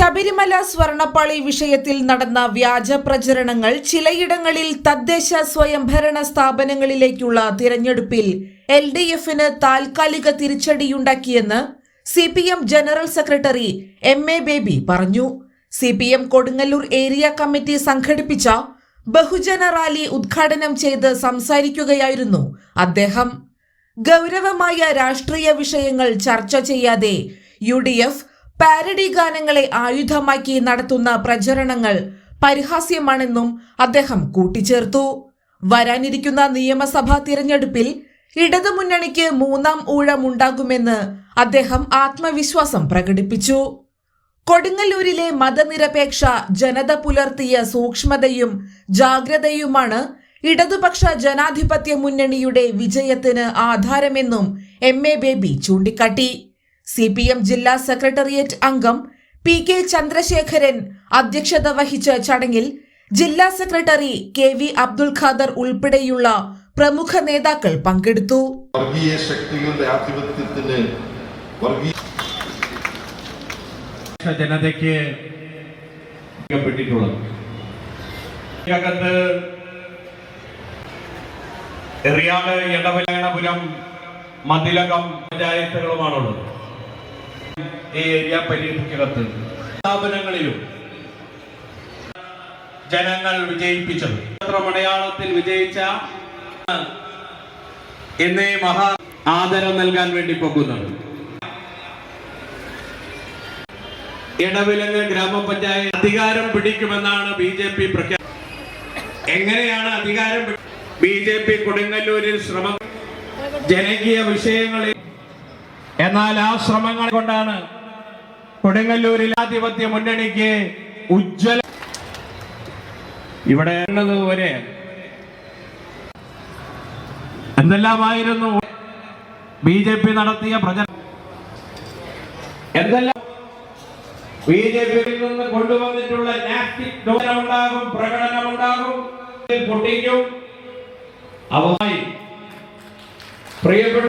ശബരിമല സ്വർണപ്പാളി വിഷയത്തിൽ നടന്ന വ്യാജ പ്രചരണങ്ങൾ ചിലയിടങ്ങളിൽ തദ്ദേശ സ്വയംഭരണ സ്ഥാപനങ്ങളിലേക്കുള്ള തിരഞ്ഞെടുപ്പിൽ LDFന് താൽക്കാലിക തിരിച്ചടിയുണ്ടാക്കിയെന്ന് CPM general secretary MA baby പറഞ്ഞു. CPM കൊടുങ്ങല്ലൂർ ഏരിയ കമ്മിറ്റി സംഘടിപ്പിച്ച ബഹുജന റാലി ഉദ്ഘാടനം ചെയ്ത് സംസാരിക്കുകയായിരുന്നു അദ്ദേഹം. ഗൗരവമായ രാഷ്ട്രീയ വിഷയങ്ങൾ ചർച്ച ചെയ്യാതെ UDF പാരഡി ഗാനങ്ങളെ ആയുധമാക്കി നടത്തുന്ന പ്രചരണങ്ങൾ പരിഹാസ്യമാണെന്നും അദ്ദേഹം കൂട്ടിച്ചേർത്തു. വരാനിരിക്കുന്ന നിയമസഭാ തിരഞ്ഞെടുപ്പിൽ ഇടതുമുന്നണിക്ക് മൂന്നാം ഊഴമുണ്ടാകുമെന്ന് അദ്ദേഹം ആത്മവിശ്വാസം പ്രകടിപ്പിച്ചു. കൊടുങ്ങല്ലൂരിലെ മതനിരപേക്ഷ ജനത പുലർത്തിയ സൂക്ഷ്മതയും ജാഗ്രതയുമാണ് ഇടതുപക്ഷ ജനാധിപത്യ മുന്നണിയുടെ വിജയത്തിന് ആധാരമെന്നും MA ബേബി ചൂണ്ടിക്കാട്ടി. CPM ജില്ലാ സെക്രട്ടേറിയറ്റ് അംഗം PK ചന്ദ്രശേഖരൻ അധ്യക്ഷത വഹിച്ച ചടങ്ങിൽ ജില്ലാ സെക്രട്ടറി KV അബ്ദുൽ ഖാദർ ഉൾപ്പെടെയുള്ള പ്രമുഖ നേതാക്കൾ പങ്കെടുത്തു. വർഗീയ ശക്തികളുടെ ആധിപത്യത്തിന് ജനതയ്ക്ക് എറിയാട്, എടവലയണപുരം, മതിലകം പഞ്ചായത്തുകളുമാണുള്ളത്. ഈ ഏരിയ പരിധിക്കകത്ത് സ്ഥാപനങ്ങളിലും ജനങ്ങൾ വിജയിപ്പിച്ചത് മലയാളത്തിൽ വിജയിച്ച എന്നീ മഹാ ആദരം നൽകാൻ വേണ്ടി പോകുന്നുണ്ട്. ഇടവിലങ്ങ് ഗ്രാമപഞ്ചായത്ത് അധികാരം പിടിക്കുമെന്നാണ് BJP പ്രഖ്യാപനം. എങ്ങനെയാണ് അധികാരം? BJP കൊടുങ്ങല്ലൂരിൽ ശ്രമം ജനകീയ വിഷയങ്ങളിൽ, എന്നാൽ ആ ശ്രമങ്ങൾ കൊണ്ടാണ് കൊടുങ്ങല്ലൂരിൽ ആധിപത്യ മുന്നണിക്ക് ഉജ്ജ്വല ഇവിടെ വരെ എന്തെല്ലാമായിരുന്നു BJP നടത്തിയ പ്രചരണം, എന്തെല്ലാം BJPയിൽ നിന്ന് കൊണ്ടുവന്നിട്ടുള്ള ഉണ്ടാകും, പ്രകടനമുണ്ടാകും, പൊട്ടിക്കും. അവമായി പ്രിയപ്പെട്ട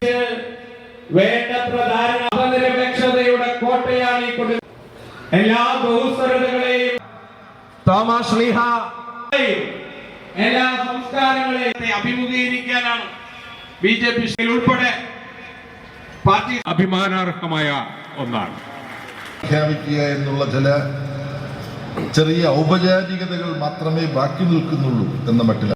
വേണ്ടത്ര ധാരണ മതനിരപേക്ഷതയുടെ കോട്ടയാണ് ഈ കൊടുങ്ങല്ലൂർ. എല്ലാ ബഹുസ്വരതകളെയും തോമസ് ലീഹ എല്ലാ സംസ്കാരങ്ങളെയും അഭിമുഖീകരിക്കാനാണ് BJP ഉൾപ്പെടെ പാർട്ടി അഭിമാനാർഹമായ ഒന്നാണ്. പ്രഖ്യാപിക്കുക എന്നുള്ള ചില ചെറിയ ഔപചാരികതകൾ മാത്രമേ ബാക്കി നിൽക്കുന്നുള്ളൂ എന്ന മട്ടിൽ